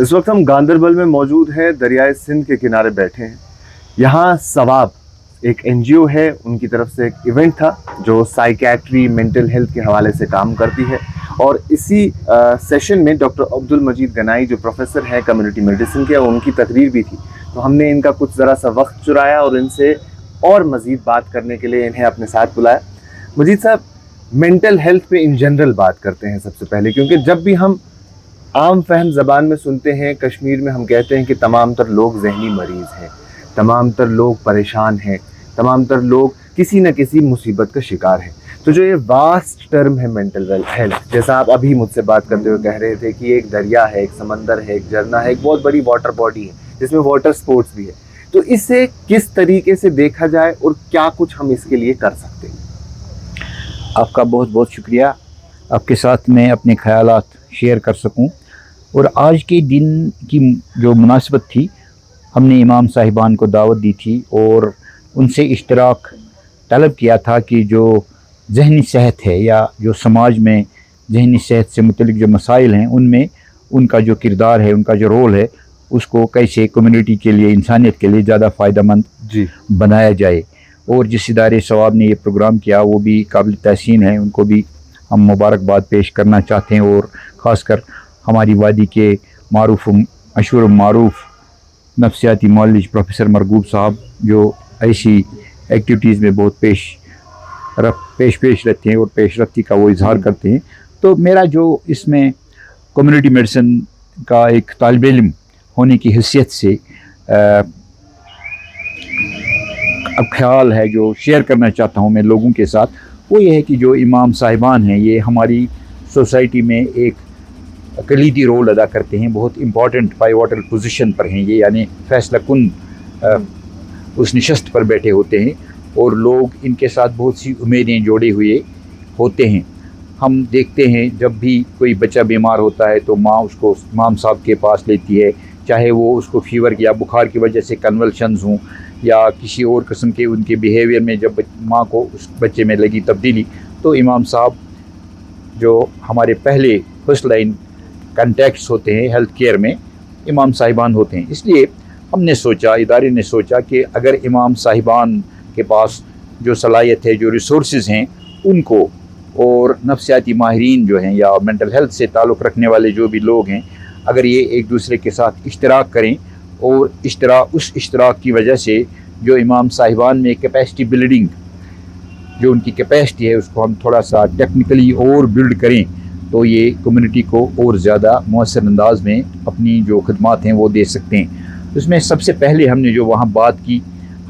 इस वक्त हम गांदरबल में मौजूद हैं, दरियाए सिंध के किनारे बैठे हैं। यहाँ सवाब एक एनजीओ है, उनकी तरफ से एक इवेंट था जो साइकियाट्री मेंटल हेल्थ के हवाले से काम करती है, और इसी सेशन में डॉक्टर अब्दुल मजीद गनाई जो प्रोफेसर हैं कम्युनिटी मेडिसिन के, उनकी तकरीर भी थी। तो हमने इनका कुछ ज़रा सा वक्त चुराया और इनसे और मज़ीद बात करने के लिए इन्हें अपने साथ बुलाया। मजीद साहब, मेंटल हेल्थ पे इन जनरल बात करते हैं सबसे पहले, क्योंकि जब भी हम आम फहम ज़बान में सुनते हैं, कश्मीर में हम कहते हैं कि तमाम तर लोग जहनी मरीज़ हैं, तमाम तर लोग परेशान हैं, तमाम तर लोग किसी न किसी मुसीबत का शिकार हैं। तो जो ये वास्ट टर्म है मेंटल हेल्थ, जैसा आप अभी मुझसे बात करते हुए कह रहे थे कि एक दरिया है, एक समंदर है, एक झरना है, एक बहुत बड़ी वाटर बॉडी है जिसमें वाटर स्पोर्ट्स भी है, तो इसे किस तरीके से देखा जाए और क्या कुछ हम इसके लिए कर सकते हैं? आपका बहुत बहुत शुक्रिया, आपके साथ मैं अपने ख्यालात शेयर कर सकूं। और आज के दिन की जो मुनासिबत थी, हमने इमाम साहिबान को दावत दी थी और उनसे इश्तराक तलब किया था कि जो जहनी सेहत है या जो समाज में जहनी सेहत से मुतल्लिक जो मसाइल हैं, उनमें उनका जो किरदार है, उनका जो रोल है, उसको कैसे कम्युनिटी के लिए, इंसानियत के लिए ज़्यादा फ़ायदेमंद बनाया जाए। और जिस इदारे सवाब ने ये प्रोग्राम किया वो भी काबिल तहसीन है, उनको भी हम मुबारकबाद पेश करना चाहते हैं। और ख़ासकर हमारी वादी के मारूफ मशहूर मारूफ नफ्सियाती मौलवी प्रोफेसर मरगूब साहब, जो ऐसी एक्टिविटीज़ में बहुत पेश रहते हैं और पेशरफ्ती का वो इजहार करते हैं। तो मेरा जो इसमें कम्युनिटी मेडिसिन का एक तालिब इल्म होने की हैसियत से अब ख्याल है जो शेयर करना चाहता हूँ मैं लोगों के साथ, वो ये है कि जो इमाम साहिबान हैं ये हमारी सोसाइटी में एक कलीदी रोल अदा करते हैं, बहुत इम्पॉर्टेंट पाइवोटल पोजीशन पर हैं ये, यानी फैसला कुन उस नशस्त पर बैठे होते हैं और लोग इनके साथ बहुत सी उम्मीदें जोड़े हुए होते हैं। हम देखते हैं जब भी कोई बच्चा बीमार होता है तो माँ उसको इमाम साहब के पास लेती है, चाहे वो उसको फीवर या बुखार की वजह से कन्वल्शंस हों या किसी और किस्म के उनके बिहेवियर में जब माँ को उस बच्चे में लगी तब्दीली, तो इमाम साहब जो हमारे पहले फर्स्ट लाइन कॉन्टैक्ट्स होते हैं हेल्थ केयर में, इमाम साहिबान होते हैं। इसलिए हमने सोचा, इदारे ने सोचा कि अगर इमाम साहिबान के पास जो सलाहियत है, जो रिसोर्सेज हैं उनको, और नफ्सियाती माहिरीन जो हैं या मेंटल हेल्थ से ताल्लुक़ रखने वाले जो भी लोग हैं, अगर ये एक दूसरे के साथ इश्तराक करें और उस इश्तराक की वजह से जो इमाम साहिबान में कैपेसिटी बिल्डिंग, जो उनकी कैपेसिटी है, उसको हम थोड़ा सा टेक्निकली और बिल्ड करें, तो ये कम्युनिटी को और ज़्यादा मौसर अंदाज में अपनी जो खदमात हैं वो दे सकते हैं। उसमें सबसे पहले हमने जो वहाँ बात की,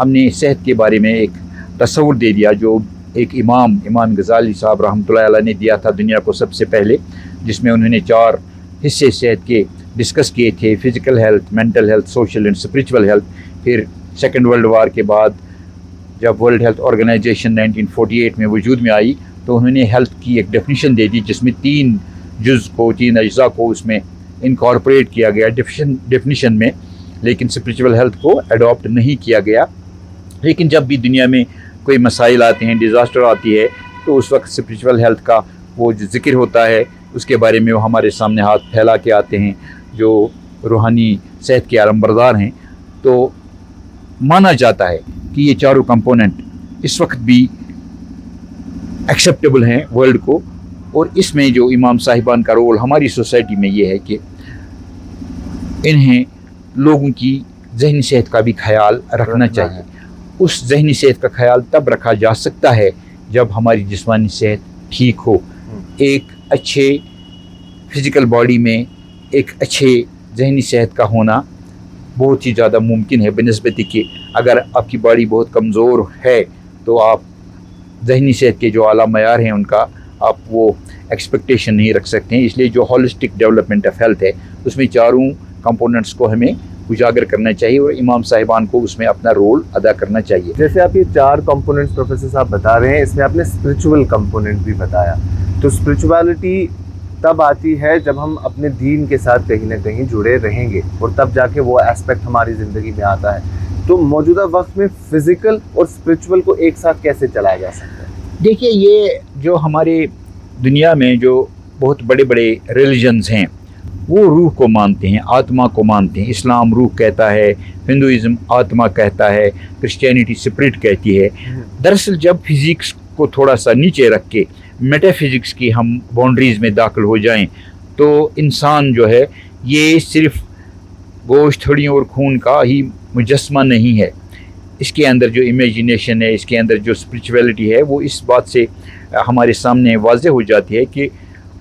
हमने सेहत के बारे में एक तस्वुर दे दिया जो एक इमाम गज़ाली साहब रहमतुल्लाह अलैह ने दिया था दुनिया को सबसे पहले, जिसमें उन्होंने 4 हिस्से सेहत के डिस्कस किए थे: physical health, mental health, social and spiritual health. फिर सेकेंड वर्ल्ड वार के बाद जब वर्ल्ड हेल्थ ऑर्गेनाइजेशन 1948 में वजूद में आई, तो उन्होंने हेल्थ की एक डेफिनेशन दे दी जिसमें 3 अज्जा को उसमें इनकॉर्पोरेट किया गया डेफिनेशन में, लेकिन स्पिरिचुअल हेल्थ को अडॉप्ट नहीं किया गया। लेकिन जब भी दुनिया में कोई मसाइल आते हैं, डिज़ास्टर आती है, तो उस वक्त स्पिरिचुअल हेल्थ का वो जो ज़िक्र होता है उसके बारे में वो हमारे सामने हाथ फैला के आते हैं, जो रूहानी सेहत के आलमबरदार हैं। तो माना जाता है कि ये चारों कंपोनेंट इस वक्त भी एक्सेप्टेबल हैं वर्ल्ड को, और इसमें जो इमाम साहिबान का रोल हमारी सोसाइटी में ये है कि इन्हें लोगों की जहनी सेहत का भी ख्याल रखना चाहिए। उस जहनी सेहत का ख्याल तब रखा जा सकता है जब हमारी जिस्मानी सेहत ठीक हो। एक अच्छे फिज़िकल बॉडी में एक अच्छे जहनी सेहत का होना बहुत ही ज़्यादा मुमकिन है बनिस्बत कि अगर आपकी बॉडी बहुत कमज़ोर है तो आप जहनी सेहत के जो आला मयार हैं उनका आप वो एक्सपेक्टेशन नहीं रख सकते हैं। इसलिए जो होलिस्टिक डेवलपमेंट ऑफ हेल्थ है उसमें चारों कंपोनेंट्स को हमें उजागर करना चाहिए और इमाम साहिबान को उसमें अपना रोल अदा करना चाहिए। जैसे आप ये 4 कंपोनेंट्स प्रोफेसर साहब बता रहे हैं, इसमें आपने स्पिरिचुअल कंपोनेंट भी बताया। तो स्पिरिचुअलिटी तब आती है जब हम अपने दीन के साथ कहीं ना कहीं जुड़े रहेंगे और तब जाके वो एस्पेक्ट हमारी ज़िंदगी में आता है। तो मौजूदा वक्त में फिज़िकल और स्पिरिचुअल को एक साथ कैसे चलाया जा सकता है? देखिए, ये जो हमारे दुनिया में जो बहुत बड़े बड़े रिलीजन्स हैं وہ روح کو مانتے ہیں, آتما کو مانتے ہیں. اسلام روح کہتا ہے, ہندوازم آتما کہتا ہے, کرسچینٹی اسپرٹ کہتی ہے. دراصل جب فزکس کو تھوڑا سا نیچے رکھ کے میٹا فزکس کی ہم باؤنڈریز میں داخل ہو جائیں تو انسان جو ہے یہ صرف گوشت ہڈیوں اور خون کا ہی مجسمہ نہیں ہے. اس کے اندر جو امیجنیشن ہے, اس کے اندر جو اسپرچویلٹی ہے, وہ اس بات سے ہمارے سامنے واضح ہو جاتی ہے کہ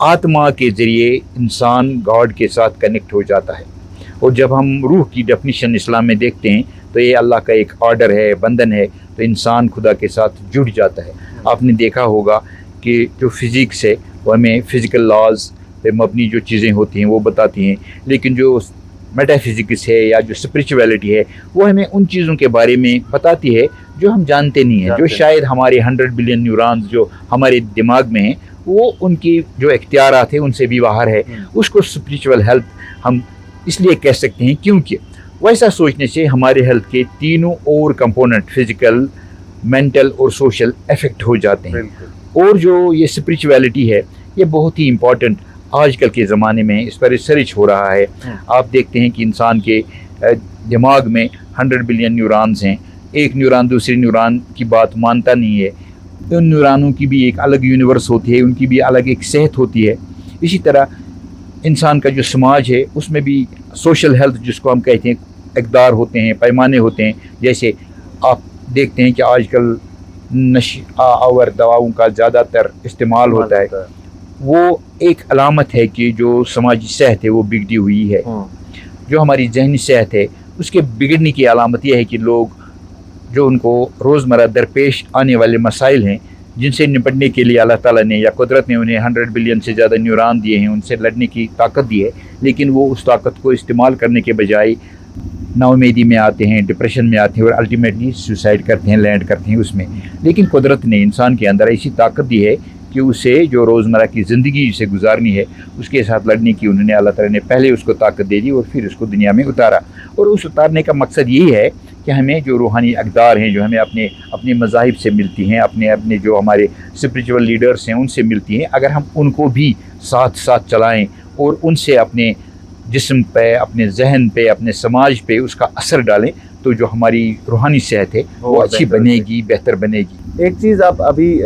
آتما کے ذریعے انسان گاڈ کے ساتھ کنیکٹ ہو جاتا ہے. اور جب ہم روح کی ڈیفینیشن اسلام میں دیکھتے ہیں تو یہ اللہ کا ایک آرڈر ہے, بندھن ہے, تو انسان خدا کے ساتھ جڑ جاتا ہے. آپ نے دیکھا ہوگا کہ جو فزکس ہے وہ ہمیں فزیکل لاز پہ مبنی جو چیزیں ہوتی ہیں وہ بتاتی ہیں, لیکن جو میٹا فزکس ہے یا جو اسپرچویلٹی ہے وہ ہمیں ان چیزوں کے بارے میں بتاتی ہے جو ہم جانتے نہیں ہیں, جو شاید ہمارے 100 بلین نیورونز جو ہمارے دماغ میں ہیں وہ ان کی جو اختیارات ہیں ان سے بھی باہر ہے. اس کو اسپرچول ہیلتھ ہم اس لیے کہہ سکتے ہیں کیونکہ ویسا سوچنے سے ہمارے ہیلتھ کے تینوں اور کمپوننٹ فزیکل, مینٹل اور سوشل افیکٹ ہو جاتے ہیں. اور جو یہ اسپرچویلٹی ہے یہ بہت ہی امپورٹنٹ آج کل کے زمانے میں اس پر ریسرچ ہو رہا ہے. آپ دیکھتے ہیں کہ انسان کے دماغ میں 100 بلین نیورونز ہیں. ایک نیورون دوسری نیورون کی بات مانتا نہیں ہے. ان نیورونوں کی بھی ایک الگ یونیورس ہوتی ہے, ان کی بھی الگ ایک صحت ہوتی ہے. اسی طرح انسان کا جو سماج ہے اس میں بھی سوشل ہیلتھ جس کو ہم کہتے ہیں اقدار ہوتے ہیں, پیمانے ہوتے ہیں. جیسے آپ دیکھتے ہیں کہ آج کل نشہ آور دواؤں کا زیادہ تر استعمال ہوتا ہے. وہ ایک علامت ہے کہ جو سماجی صحت ہے وہ بگڑی ہوئی ہے. جو ہماری ذہنی صحت ہے اس کے بگڑنے کی علامت یہ ہے کہ لوگ جو ان کو روزمرہ درپیش آنے والے مسائل ہیں جن سے نپٹنے کے لیے اللہ تعالیٰ نے یا قدرت نے انہیں 100 بلین سے زیادہ نیورون دیے ہیں, ان سے لڑنے کی طاقت دی ہے, لیکن وہ اس طاقت کو استعمال کرنے کے بجائے نا امیدی میں آتے ہیں, ڈپریشن میں آتے ہیں اور الٹیمیٹلی سوسائڈ کرتے ہیں, لینڈ کرتے ہیں اس میں. لیکن قدرت نے انسان کے اندر ایسی طاقت دی ہے کہ اسے جو روزمرہ کی زندگی سے گزارنی ہے اس کے ساتھ لڑنے کی انہوں نے اللہ تعالیٰ نے پہلے اس کو طاقت دے دی اور پھر اس کو دنیا میں اتارا. اور اس اتارنے کا مقصد یہی ہے کہ ہمیں جو روحانی اقدار ہیں جو ہمیں اپنے مذاہب سے ملتی ہیں, اپنے جو ہمارے اسپرچول لیڈرس ہیں ان سے ملتی ہیں, اگر ہم ان کو بھی ساتھ ساتھ چلائیں اور ان سے اپنے جسم پہ, اپنے ذہن پہ, اپنے سماج پہ اس کا اثر ڈالیں تو جو ہماری روحانی صحت ہے وہ اچھی بنے گی, بہتر بنے گی. ایک چیز آپ ابھی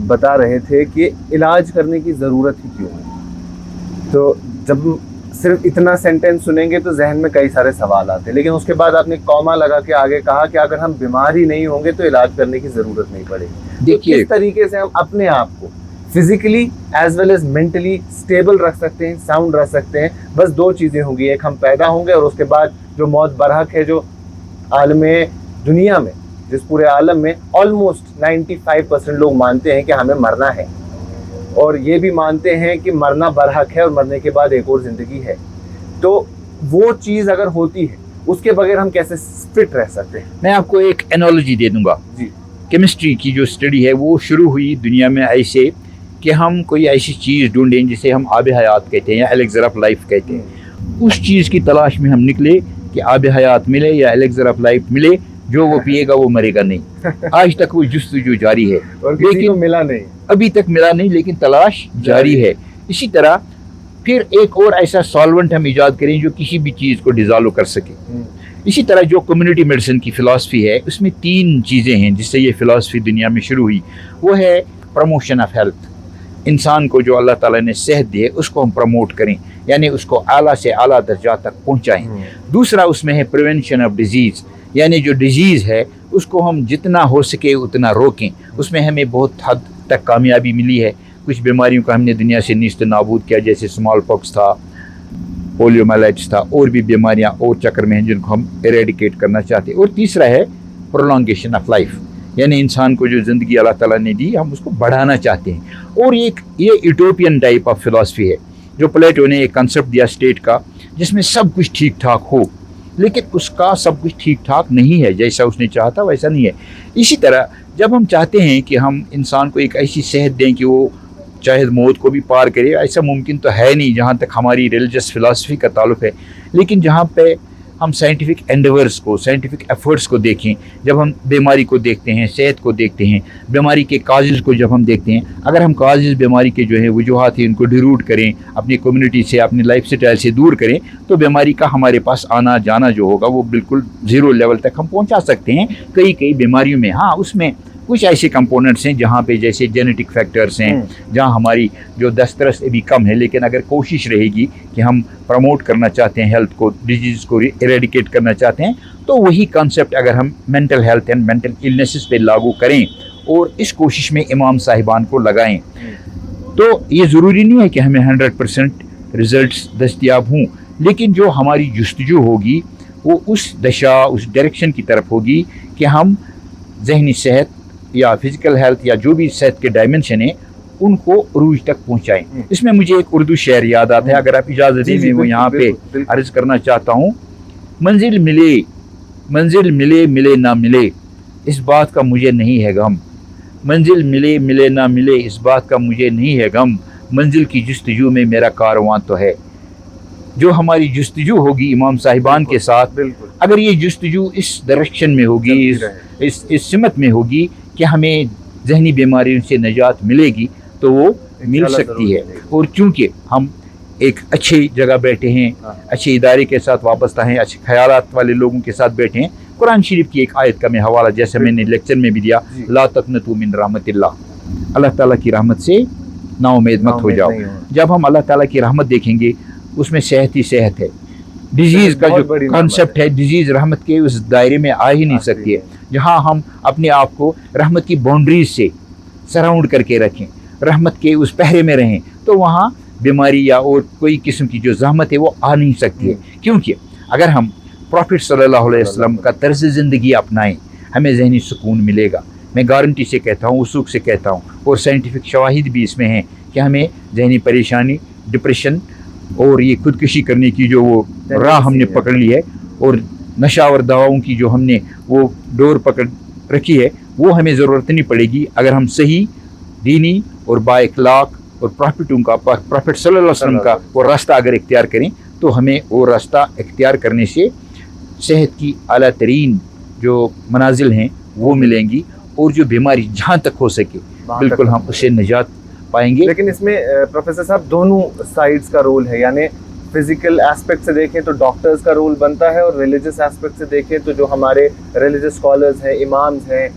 بتا رہے تھے کہ علاج کرنے کی ضرورت ہی کیوں ہے, تو جب صرف اتنا سینٹینس سنیں گے تو ذہن میں کئی سارے سوال آتے ہیں, لیکن اس کے بعد آپ نے کوما لگا کے آگے کہا کہ اگر ہم بیمار ہی نہیں ہوں گے تو علاج کرنے کی ضرورت نہیں پڑے گی. دیکھیے کس طریقے سے ہم اپنے آپ کو physically as well as mentally stable رکھ سکتے ہیں, ساؤنڈ رکھ سکتے ہیں. بس دو چیزیں ہوں گی, ایک ہم پیدا ہوں گے اور اس کے بعد جو موت برحق ہے, جو عالم دنیا میں, جس پورے عالم میں آلموسٹ 95% لوگ مانتے ہیں کہ ہمیں مرنا ہے, اور یہ بھی مانتے ہیں کہ مرنا برحق ہے اور مرنے کے بعد ایک اور زندگی ہے. تو وہ چیز اگر ہوتی ہے اس کے بغیر ہم کیسے فٹ رہ سکتے ہیں؟ میں آپ کو ایک انالوجی دے دوں گا. جی. کیمسٹری کی جو اسٹڈی ہے وہ شروع ہوئی دنیا میں ایسے کہ ہم کوئی ایسی چیز ڈھونڈیں جسے ہم آب حیات کہتے ہیں یا ایلیکزر آف لائف کہتے ہیں. اس چیز کی تلاش میں ہم نکلے کہ آب حیات ملے یا ایلیکزر آف لائف ملے, جو وہ پیے گا وہ مرے گا نہیں. آج تک وہ جستجو جاری ہے اور کسی کو ملا نہیں, ابھی تک ملا نہیں, لیکن تلاش جاری ہے. اسی طرح پھر ایک اور ایسا سالونٹ ہم ایجاد کریں جو کسی بھی چیز کو ڈیزالو کر سکے. اسی طرح جو کمیونٹی میڈیسن کی فلاسفی ہے اس میں 3 چیزیں ہیں جس سے یہ فلاسفی دنیا میں شروع ہوئی. وہ ہے پروموشن آف ہیلتھ, انسان کو جو اللہ تعالیٰ نے صحت دی ہے اس کو ہم پروموٹ کریں, یعنی اس کو اعلیٰ سے اعلیٰ درجات تک پہنچائیں. دوسرا اس میں ہے پریونشن آف ڈیزیز, یعنی جو ڈیزیز ہے اس کو ہم جتنا ہو سکے اتنا روکیں. اس میں ہمیں بہت حد تک کامیابی ملی ہے. کچھ بیماریوں کا ہم نے دنیا سے نیست نابود کیا, جیسے اسمال پاکس تھا, پولیو مائلائٹس تھا, اور بھی بیماریاں اور چکر میں ہیں جن کو ہم ایریڈیکیٹ کرنا چاہتے ہیں. اور تیسرا ہے پرولونگیشن آف لائف, یعنی انسان کو جو زندگی اللہ تعالیٰ نے دی ہم اس کو بڑھانا چاہتے ہیں. اور یہ یوٹوپین ٹائپ آف فلاسفی ہے جو پلیٹو نے ایک کنسیپٹ دیا اسٹیٹ کا جس میں سب کچھ ٹھیک ٹھاک ہو, لیکن اس کا سب کچھ ٹھیک ٹھاک نہیں ہے, جیسا اس نے چاہا تھا ویسا نہیں ہے. اسی طرح جب ہم چاہتے ہیں کہ ہم انسان کو ایک ایسی صحت دیں کہ وہ چاہے موت کو بھی پار کرے, ایسا ممکن تو ہے نہیں جہاں تک ہماری ریلیجس فلاسفی کا تعلق ہے. لیکن جہاں پہ हम साइंटिफिक एंडेवर्स को, साइंटिफिक एफर्ट्स को देखें, जब हम बीमारी को देखते हैं, सेहत को देखते हैं, बीमारी के काजेज़ को जब हम देखते हैं, अगर हम काजेज़ बीमारी के जो है वजूहात हैं उनको डिरूट करें, अपनी कम्युनिटी से, अपनी लाइफ स्टाइल से दूर करें, तो बीमारी का हमारे पास आना जाना जो होगा वो बिल्कुल ज़ीरो लेवल तक हम पहुँचा सकते हैं। कई बीमारियों में हाँ उसमें कुछ ऐसे कंपोनेंट्स हैं जहाँ पे जैसे जेनेटिक फैक्टर्स हैं, जहाँ हमारी जो दस्तरस अभी कम है, लेकिन अगर कोशिश रहेगी कि हम प्रमोट करना चाहते हैं हेल्थ को, डिजीज़ को इरेडिकेट करना चाहते हैं, तो वही कॉन्सेप्ट अगर हम mental health and mental illnesses पे लागू करें और इस कोशिश में इमाम साहिबान को लगाएं, तो ये ज़रूरी नहीं है कि हमें 100% रिज़ल्ट्स दस्तयाब हों, लेकिन जो हमारी जुस्तजू होगी वो उस दशा, उस डायरेक्शन की तरफ होगी कि हम जहनी सेहत या फिज़िकल हेल्थ या जो भी सेहत के डायमेंशन है उनको अरूज तक पहुँचाएँ। इसमें मुझे एक उर्दू शेर याद आता है, अगर आप इजाज़त दें मैं वो यहाँ पे अर्ज़ करना चाहता हूँ। मंजिल मिले मिले ना मिले, इस बात का मुझे नहीं है गम। मंजिल मिले मिले ना मिले, इस बात का मुझे नहीं है गम। मंजिल की जुस्तजू में मेरा कारवां तो है। जो हमारी जुस्तजू होगी इमाम साहिबान के साथ, अगर ये जुस्तजू इस डायरेक्शन में होगी, इस सिमत में होगी कि हमें जहनी बीमारियों से निजात मिलेगी, तो वो मिल सकती है। और चूँकि हम एक अच्छी जगह बैठे हैं, अच्छे इदारे के साथ वाबस्ता हैं, अच्छे ख्यालात वाले लोगों के साथ बैठे हैं, कुरान शरीफ की एक आयत का मैं हवाला जैसे मैंने लेक्चर में भी दिया, ला तक़नतू मिन रहमतिल्लाह, अल्लाह ताला की रहमत से नाउम्मीद मत हो जाओ। जब हम अल्लाह ताला की रहमत देखेंगे उसमें सेहत ही सेहत है। डिजीज़ का जो कॉन्सेप्ट है, डिजीज़ रहमत के उस दायरे में आ ही नहीं सकती है। जहाँ हम अपने आप को रहमत की बाउंड्रीज से सराउंड करके रखें, रहमत के उस पहरे में रहें, तो वहाँ बीमारी या और कोई किस्म की जो ज़हमत है वो आ नहीं सकती है। क्योंकि अगर हम प्रॉफिट सल्लल्लाहु अलैहि वसल्लम का तर्ज़ ज़िंदगी अपनाएं, हमें ज़हनी सुकून मिलेगा। मैं गारंटी से कहता हूँ, वसूख से कहता हूँ, और साइंटिफिक शवाहिद भी इसमें हैं कि हमें ज़हनी परेशानी, डिप्रेशन और ये खुदकुशी करने की जो वो राह हमने पकड़ ली है, और नशा और दवाओं की जो हमने वो डोर पकड़ रखी है, वो हमें ज़रूरत नहीं पड़ेगी अगर हम सही दीनी और बाइखलाक और प्रॉफिट सल्लल्लाहु अलैहि वसल्लम का वो रास्ता अगर इख्तियार करें, तो हमें वो रास्ता इख्तियार करने से सेहत की आला तरीन जो मनाजिल हैं वो मिलेंगी, और जो बीमारी जहाँ तक हो सके बिल्कुल हम उससे निजात पाएंगे। लेकिन इसमें प्रोफेसर साहब दोनों साइड्स का रोल है, यानी फिजिकल एस्पेक्ट से देखें तो डॉक्टर्स का रोल बनता है, और रिलीजियस एस्पेक्ट से देखें तो जो हमारे रिलीजियस स्कॉलर्स हैं, इमाम्स हैं,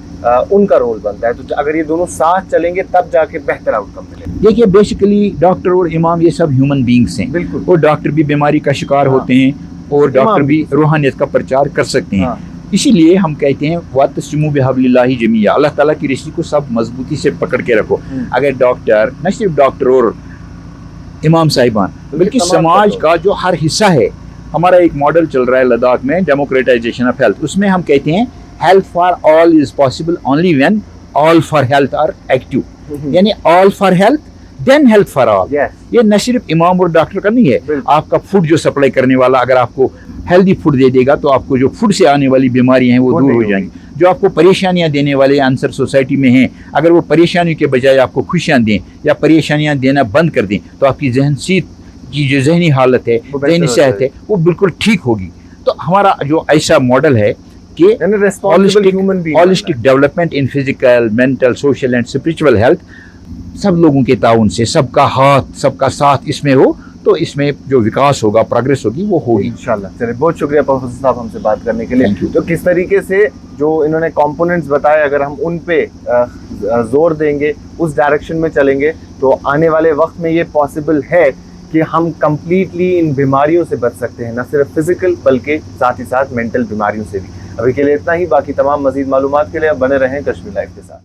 उनका रोल बनता है। तो अगर ये दोनों साथ चलेंगे तब जाके बेहतर आउटकम मिलेगा। देखिए, बेसिकली डॉक्टर और इमाम ये सब ह्यूमन बींग्स हैं। बिल्कुल। और डॉक्टर भी बीमारी का शिकार होते हैं, और डॉक्टर भी रूहानियत का प्रचार कर सकते हैं। इसीलिए हम कहते हैं वातसिमू बिहब्लिल्लाहि जमीआ, अल्लाह ताला की रस्सी को सब मजबूती से पकड़ के रखो। अगर डॉक्टर, न सिर्फ डॉक्टर और इमाम साहिबान, बल्कि समाज का जो हर हिस्सा है, हमारा एक मॉडल चल रहा है लद्दाख में, डेमोक्रेटाइजेशन ऑफ हेल्थ, उसमें हम कहते हैं health for all is possible only when all for health are active, यानी all for health then health for all. ये न सिर्फ इमाम और डॉक्टर का नहीं है, आपका फूड जो सप्लाई करने वाला अगर आपको हेल्दी फूड दे देगा, तो आपको जो फूड से आने वाली बीमारियां हैं वो दूर हो जाएंगी। जो आपको परेशानियां देने वाले आंसर सोसाइटी में हैं, अगर वो परेशानियों के बजाय आपको खुशियां दें या परेशानियां देना बंद कर दें, तो आपकी जहनसीत की जो जहनी हालत है, जहनी सेहत है, वो बिल्कुल ठीक होगी। तो हमारा जो ऐसा मॉडल है कि holistic development in physical, mental, social and spiritual health, सब लोगों के ताउन से, सबका हाथ, सबका साथ इसमें हो, तो इसमें जो विकास होगा, प्रोग्रेस होगी, वो होगी इंशाल्लाह। चलिए, बहुत शुक्रिया प्रोफेसर साहब हमसे बात करने के लिए। तो किस तरीके से जो इन्होंने कंपोनेंट्स बताए, अगर हम उन पे जोर देंगे, उस डायरेक्शन में चलेंगे, तो आने वाले वक्त में ये पॉसिबल है कि हम कंप्लीटली इन बीमारियों से बच सकते हैं, न सिर्फ फिजिकल बल्कि साथ ही साथ मेंटल बीमारियों से भी। अभी के लिए इतना ही, बाकी तमाम मजीद मालूमात के लिए आप बने रहें कश्मीर लाइव के साथ।